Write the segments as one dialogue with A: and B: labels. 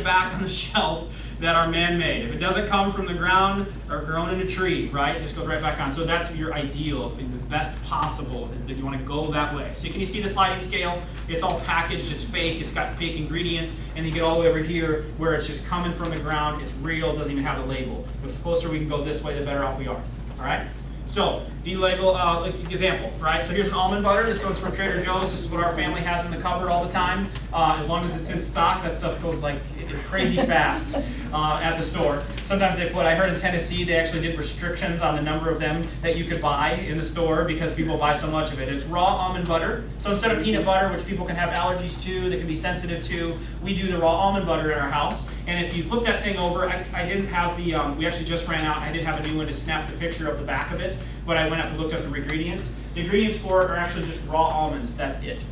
A: right back on the shelf that are man-made. If it doesn't come from the ground or grown in a tree, right, it just goes right back on. So that's your ideal, and the best possible is that you want to go that way. So can you see the sliding scale? It's all packaged, it's fake, it's got fake ingredients, and you get all the way over here where it's just coming from the ground, it's real, doesn't even have a label. The closer we can go this way, the better off we are, all right? So, delabel, like example, right? So here's an almond butter. This one's from Trader Joe's. This is what our family has in the cupboard all the time. As long as it's in stock, that stuff goes like crazy fast at the store. Sometimes they put, I heard in Tennessee, they actually did restrictions on the number of them that you could buy in the store because people buy so much of it. It's raw almond butter. So instead of peanut butter, which people can have allergies to, they can be sensitive to, we do the raw almond butter in our house. And if you flip that thing over, I didn't have the, we actually just ran out. I didn't have a new one to snap the picture of the back of it, but I went up and looked up the ingredients. The ingredients for it are actually just raw almonds. That's it,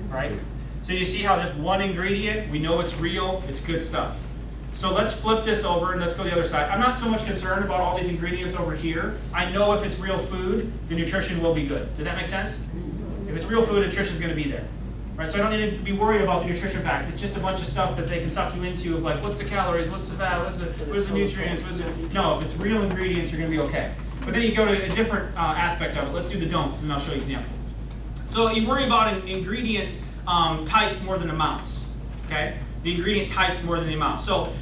A: right? So you see how there's one ingredient, we know it's real, it's good stuff. So let's flip this over and let's go to the other side. I'm not so much concerned about all these ingredients over here. I know if it's real food, the nutrition will be good. Does that make sense? If it's real food, nutrition is going to be there. Right? So I don't need to be worried about the nutrition fact. It's just a bunch of stuff that they can suck you into of like, what's the calories, what's the fat, what's the nutrients, No, if it's real ingredients, you're going to be okay. But then you go to a different aspect of it. Let's do the don'ts, and then I'll show you an example. So you worry about an ingredient types more than amounts, okay? The ingredient types more than the amount. So,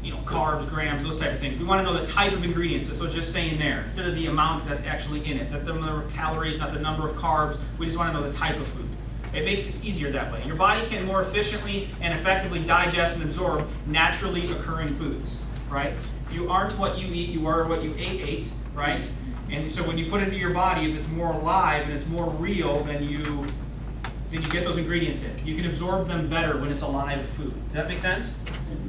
A: you know, carbs, grams, those type of things. We want to know the type of ingredients, so it's just saying there, instead of the amount that's actually in it. Not the number of calories, not the number of carbs. We just want to know the type of food. It makes it easier that way. Your body can more efficiently and effectively digest and absorb naturally occurring foods, right? You aren't what you eat, you are what you ate, right? And so when you put it into your body, if it's more alive and it's more real, then you get those ingredients in. You can absorb them better when it's alive food. Does that make sense?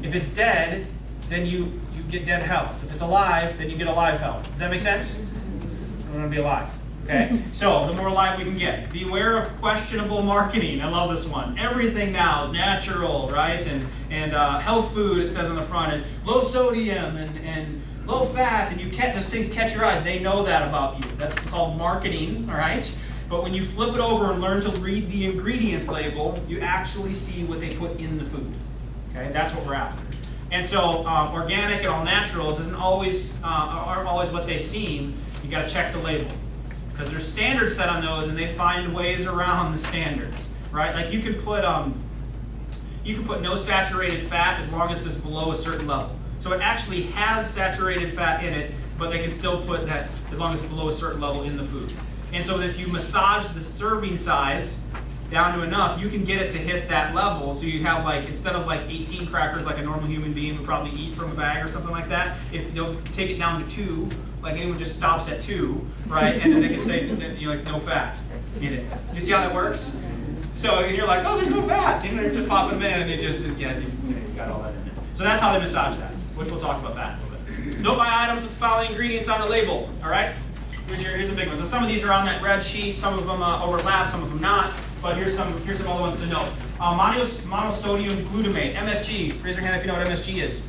A: If it's dead, then you get dead health. If it's alive, then you get alive health. Does that make sense? I want to be alive. Okay? So the more alive we can get. Beware of questionable marketing. I love this one. Everything now, natural, right? And health food, it says on the front, and low sodium and low fat, and those things catch your eyes. They know that about you. That's called marketing, all right? But when you flip it over and learn to read the ingredients label, you actually see what they put in the food. Okay, that's what we're after. And so organic and all natural aren't always what they seem. You got to check the label because there's standards set on those, and they find ways around the standards, right? Like you can put no saturated fat as long as it's below a certain level. So it actually has saturated fat in it, but they can still put that as long as it's below a certain level in the food. And so if you massage the serving size down to enough, you can get it to hit that level. So you have like, instead of like 18 crackers like a normal human being would probably eat from a bag or something like that, if they'll take it down to 2, like anyone just stops at 2, right? And then they can say, you know, like no fat in it. You see how that works? So and you're like, oh, there's no fat. You know, you're just popping them in and you got all that in there. So that's how they massage that, which we'll talk about that a little bit. Don't buy items with the following ingredients on the label, all right? Here's a big one. So some of these are on that red sheet, some of them overlap, some of them not, but here's some other ones to know. Monosodium glutamate, MSG. Raise your hand if you know what MSG is.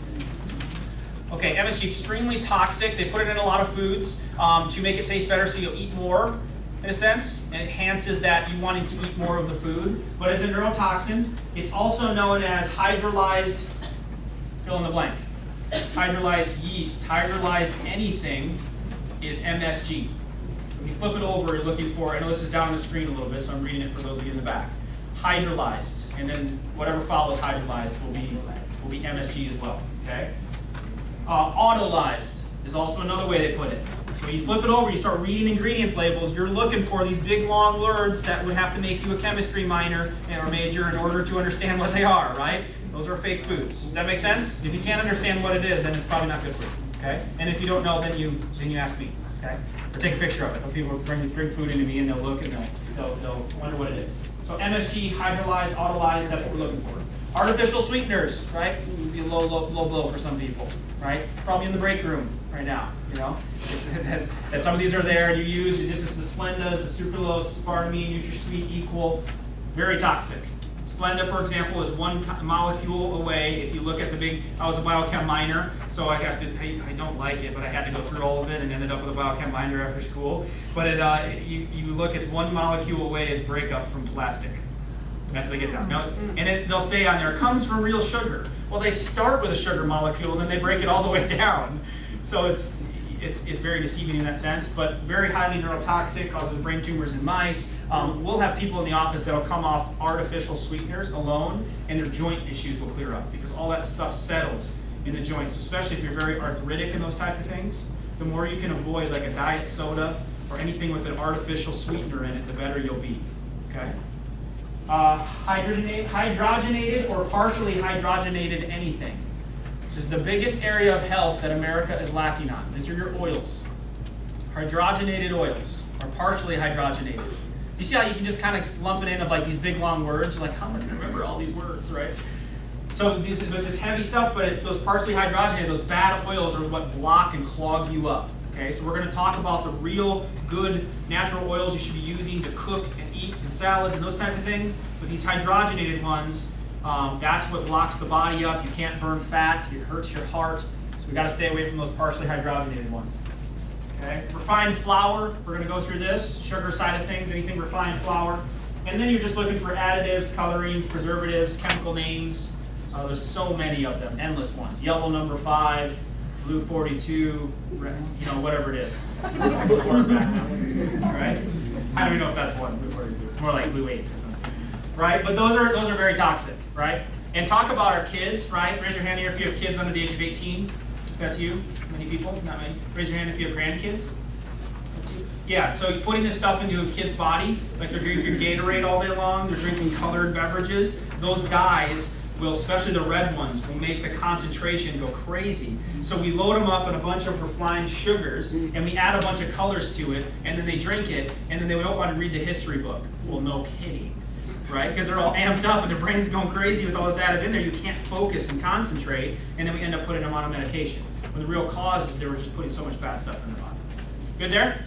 A: Okay, MSG, extremely toxic. They put it in a lot of foods to make it taste better so you'll eat more, in a sense. And it enhances that you wanting to eat more of the food. But it's a neurotoxin. It's also known as hydrolyzed, fill in the blank. Hydrolyzed yeast, hydrolyzed anything is MSG. When you flip it over, you're looking for, I know this is down on the screen a little bit, so I'm reading it for those of you in the back. Hydrolyzed, and then whatever follows hydrolyzed will be MSG as well, okay? Autolyzed is also another way they put it. So when you flip it over, you start reading ingredients labels, you're looking for these big long words that would have to make you a chemistry minor or major in order to understand what they are, right? Those are fake foods. Does that make sense? If you can't understand what it is, then it's probably not good for you. Okay? And if you don't know, then you ask me, okay? Or take a picture of it. When people bring food into me and they'll look and they'll wonder what it is. So MSG, hydrolyzed, autolyzed, that's what we're looking for. Artificial sweeteners, right? Would be a low blow for some people, right? Probably in the break room right now, you know? That some of these are there and you use, this is the Splendas, the Sucralose, the Spartamine, NutraSweet, Equal, very toxic. Splenda, for example, is one molecule away. If you look at the big, I was a biochem minor, so I don't like it, but I had to go through all of it and ended up with a biochem minor after school. But you look, it's one molecule away, it's breakup from plastic. That's they get down. And they'll say on there, comes from real sugar. Well, they start with a sugar molecule and then they break it all the way down. So it's very deceiving in that sense, but very highly neurotoxic, causes brain tumors in mice. We'll have people in the office that will come off artificial sweeteners alone, and their joint issues will clear up because all that stuff settles in the joints, especially if you're very arthritic and those type of things. The more you can avoid like a diet soda or anything with an artificial sweetener in it, the better you'll be, okay? Hydrogenated or partially hydrogenated anything. This is the biggest area of health that America is lacking on. These are your oils. Hydrogenated oils, or partially hydrogenated. You see how you can just kind of lump it in of like these big long words? You're like, how am I going to remember all these words, right? So this is heavy stuff, but it's those partially hydrogenated, those bad oils are what block and clog you up. Okay, so we're going to talk about the real good natural oils you should be using to cook and eat and salads and those type of things. But these hydrogenated ones, that's what blocks the body up. You can't burn fat. It hurts your heart. So we got to stay away from those partially hydrogenated ones. Okay, refined flour. We're going to go through this sugar side of things. Anything refined flour, and then you're just looking for additives, colorings, preservatives, chemical names. There's so many of them, endless ones. Yellow number 5. Blue 42, whatever it is. Quarterback now. Right? I don't even know if that's one, Blue 42. It's more like Blue 8 or something. Right? But those are very toxic, right? And talk about our kids, right? Raise your hand here if you have kids under the age of 18. If that's you. Many people? Not many. Raise your hand if you have grandkids. That's you. Yeah, so putting this stuff into a kid's body, like they're drinking Gatorade all day long, they're drinking colored beverages, those guys will, especially the red ones, will make the concentration go crazy. So we load them up in a bunch of refined sugars, and we add a bunch of colors to it, and then they drink it, and then they don't want to read the history book. Well, no kidding, right? Because they're all amped up, and their brain's going crazy with all this additive in there. You can't focus and concentrate, and then we end up putting them on a medication. When the real cause is they were just putting so much bad stuff in their body. Good there?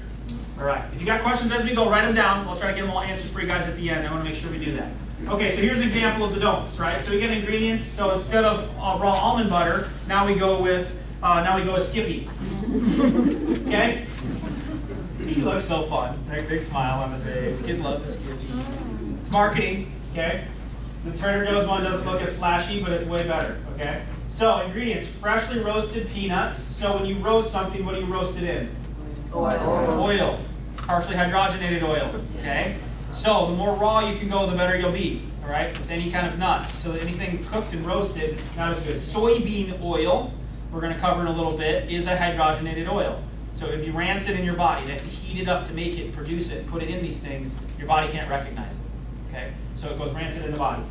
A: All right. If you got questions as we go, write them down. We'll try to get them all answered for you guys at the end. I want to make sure we do that. Okay, so here's an example of the don'ts, right? So we get ingredients. So instead of raw almond butter, now we go with Skippy. Okay? He looks so fun. Big smile on the face. Kids love the Skippy. It's marketing. Okay? The Trader Joe's one doesn't look as flashy, but it's way better. Okay? So ingredients: freshly roasted peanuts. So when you roast something, what do you roast it in? Oil. Partially hydrogenated oil. Okay? So the more raw you can go, the better you'll be, all right, with any kind of nut. So anything cooked and roasted, not as good. Soybean oil, we're going to cover in a little bit, is a hydrogenated oil. So it'd be rancid in your body. They have to heat it up to make it, produce it, put it in these things. Your body can't recognize it, okay? So it goes rancid in the body.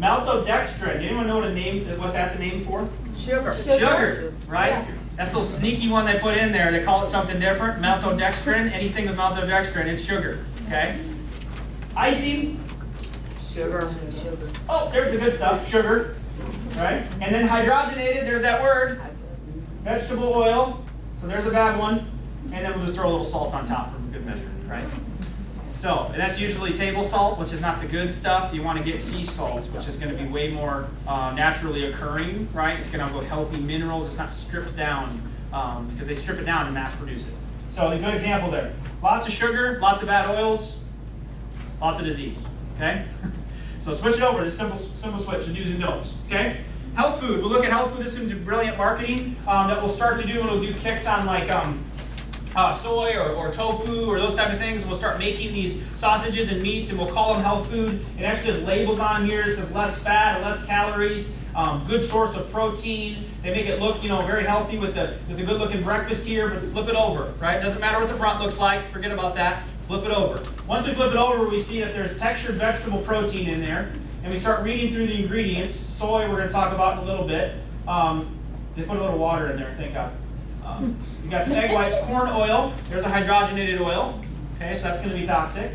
A: Maltodextrin, anyone know what that's a name for? Sugar, right? Yeah. That's a little sneaky one they put in there. They call it something different. Maltodextrin, anything with maltodextrin, it's sugar, okay? Icing.
B: Sugar.
A: Oh, there's the good stuff, sugar, right? And then hydrogenated, there's that word. Vegetable oil, so there's a bad one. And then we'll just throw a little salt on top for good measure, right? So, and that's usually table salt, which is not the good stuff. You want to get sea salt, which is going to be way more naturally occurring, right? It's going to have healthy minerals. It's not stripped down because they strip it down and mass produce it. So a good example there. Lots of sugar, lots of bad oils. Lots of disease, okay? So switch it over, this simple switch, the do's and don'ts, okay? Health food, we'll look at health food. This is some brilliant marketing that we'll start to do when we'll do kicks on like soy or tofu or those type of things. We'll start making these sausages and meats and we'll call them health food. It actually has labels on here. It says less fat, less calories, good source of protein. They make it look, very healthy with the good looking breakfast here, but flip it over, right? Doesn't matter what the front looks like, forget about that. Flip it over. Once we flip it over, we see that there's textured vegetable protein in there, and we start reading through the ingredients. Soy, we're going to talk about in a little bit. They put a little water in there, think of. You got some egg whites, corn oil. There's a hydrogenated oil. Okay, so that's going to be toxic.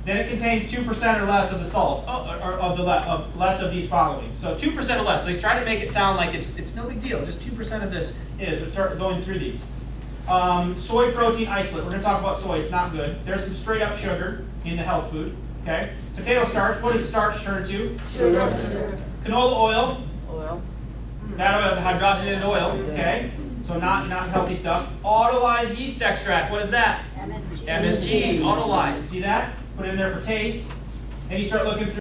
A: Then it contains 2% or less of the salt, of less of these following. So 2% or less. So they try to make it sound like it's no big deal. Just 2% of this is. But start going through these. Soy protein isolate. We're going to talk about soy. It's not good. There's some straight up sugar in the health food. Okay. Potato starch. What does starch turn to?
B: Sugar.
A: Canola oil.
B: Oil.
A: That oil is a hydrogenated oil. Okay. So not healthy stuff. Autolyzed yeast extract. What is that?
C: MSG.
A: MSG. Autolyzed. See that? Put it in there for taste. Then you start looking through